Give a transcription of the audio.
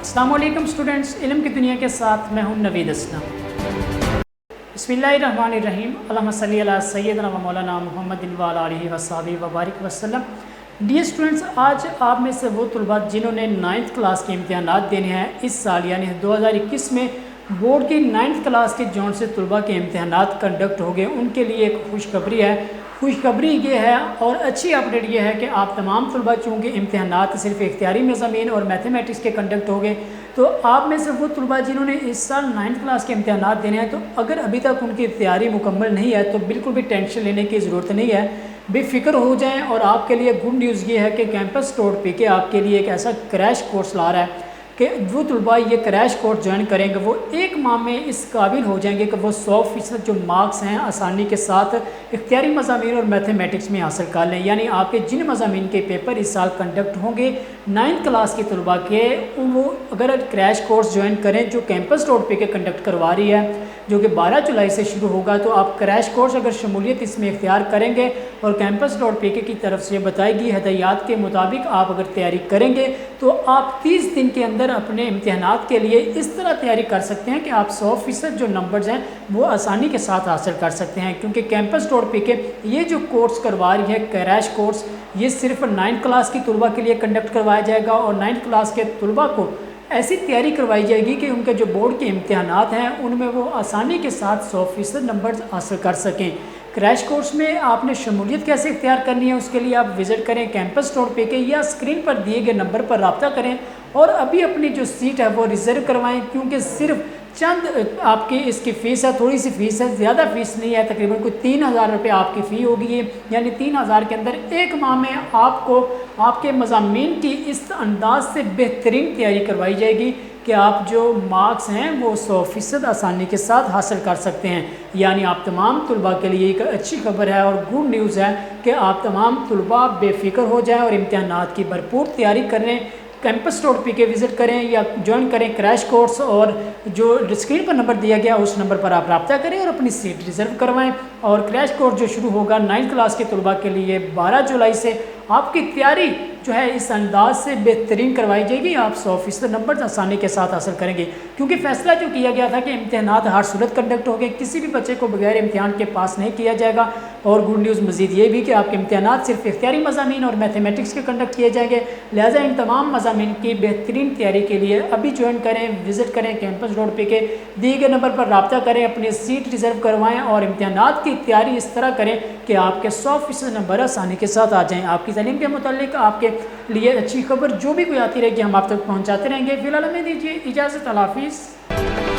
अस्सलामुअलैकुम स्टूडेंट्स, इल्म की दुनिया के साथ मैं हूं नवीद असलम। बिस्मिल्लाहिर्रहमानिर्रहीम, अल्लाहुम्मा सल्ली अला सय्यदना व मौलाना मुहम्मदिन व अला आलिहि व सहाबिहि व बारिक वसल्लम। डियर स्टूडेंट्स, आज आप में से वो तलबा जिन्होंने 9th क्लास के इम्तिहानात देने हैं इस साल यानी 2021 में बोर्ड की 9th क्लास के जौन से तलबा के इम्तिहानात कंडक्ट हो गए, उनके लिए एक खुशखबरी है। खुशखबरी ये है और अच्छी अपडेट ये है कि आप तमाम तलबा चूँकि इम्तिहानात सिर्फ इख्तियारी मज़ामीन और मैथमेटिक्स के कंडक्ट हो गए, तो आप में से वो तलबा जिन्होंने इस साल 9th क्लास के इम्तिहानात देने हैं, तो अगर अभी तक उनकी तैयारी मुकम्मल नहीं है तो बिल्कुल भी टेंशन लेने की ज़रूरत नहीं है, बेफिक्र हो जाएं। और आपके लिए गुड न्यूज़ ये है कि campus.pk आपके लिए एक ऐसा क्रैश कोर्स ला रहा है कि वो तलबा ये क्रैश कोर्स ज्वाइन करेंगे वो एक माह में इस काबिल हो जाएंगे कि वो 100% जो मार्क्स हैं आसानी के साथ इख्तियारी मज़ामीन और मैथमेटिक्स में हासिल कर लें। यानी आपके जिन मज़ामीन के पेपर इस साल कंडक्ट होंगे 9th क्लास के तलबा के, वो अगर क्रैश कोर्स ज्वाइन करें जो campus.pk कंडक्ट करवा रही है, जो कि 12 जुलाई से शुरू होगा, तो आप क्रैश कोर्स अगर शमूलियत इसमें इख्तियार करेंगे और campus.pk की तरफ से बताई गई हदायत के मुताबिक आप अगर तैयारी करेंगे तो आप 30 दिन के अंदर अपने इम्तिहानात के लिए इस तरह तैयारी कर सकते हैं कि आप 100% जो नंबर्स हैं वो आसानी के साथ हासिल कर सकते हैं। क्योंकि campus.pk ये जो कोर्स करवा रही है क्रैश कोर्स, ये सिर्फ 9th क्लास की तलबा के लिए कंडक्ट करवाया जाएगा और 9th क्लास के तलबा को ऐसी तैयारी करवाई जाएगी कि उनके जो बोर्ड के इम्तिहानात हैं उनमें वो आसानी के साथ 100% नंबर हासिल कर सकें। क्रैश कोर्स में आपने शमूलियत कैसे इख्तियार करनी है उसके लिए आप विज़िट करें campus.pk या स्क्रीन पर दिए गए नंबर पर रब्ता करें और अभी अपनी जो सीट है वो रिज़र्व करवाएं। क्योंकि सिर्फ चंद आपकी इसकी फ़ीस है, थोड़ी सी फ़ीस है, ज़्यादा फ़ीस नहीं है, तकरीबन कोई 3000 रुपये आपकी फ़ी होगी। यानी 3000 के अंदर एक माह में आपको आपके मज़ामीन की इस अंदाज से बेहतरीन तैयारी करवाई जाएगी कि आप जो मार्क्स हैं वो 100% आसानी के साथ हासिल कर सकते हैं। यानी आप तमाम तलबा के लिए एक अच्छी खबर है और गुड न्यूज़ है कि आप तमाम तलबा बेफिक्र हो जाएं और इम्तिहानात की भरपूर तैयारी करें। campus.pk विज़िट करें या ज्वाइन करें क्रैश कोर्स और जो स्क्रीन पर नंबर दिया गया उस नंबर पर आप रब्ता करें और अपनी सीट रिज़र्व करवाएं। और क्रैश कोर्स जो शुरू होगा 9th क्लास के तलबा के लिए 12 जुलाई से, आपकी तैयारी जो है इस अंदाज से बेहतरीन करवाई जाएगी, आप 100% नंबर आसानी के साथ हासिल करेंगे। क्योंकि फ़ैसला जो किया गया था कि इम्तिहानात हर सूरत कंडक्ट हो गए, किसी भी बच्चे को बगैर इम्तिहान के पास नहीं किया जाएगा। और गुड न्यूज़ मज़ीद ये भी कि आपके इम्तिहानात सिर्फ इख्तियारी मज़ामीन और मैथमेटिक्स के कंडक्ट किए जाएंगे। लिहाजा इन तमाम मज़ामीन की बेहतरीन तैयारी के लिए अभी ज्वाइन करें, विज़िट करें campus.pk, दिए गए नंबर पर रब्ता करें, अपनी सीट रिज़र्व करवाएँ और इम्तिहानात की तैयारी इस तरह करें कि आपके 100% नंबर आसानी के साथ आ जाएँ। आपकी तालीम के मुतालिक आपके लिए अच्छी खबर जो भी कोई आती रहेगी हम आप तक पहुँचाते रहेंगे। फ़िलहाल हमें दीजिए इजाज़त, अल्लाह हाफ़िज़।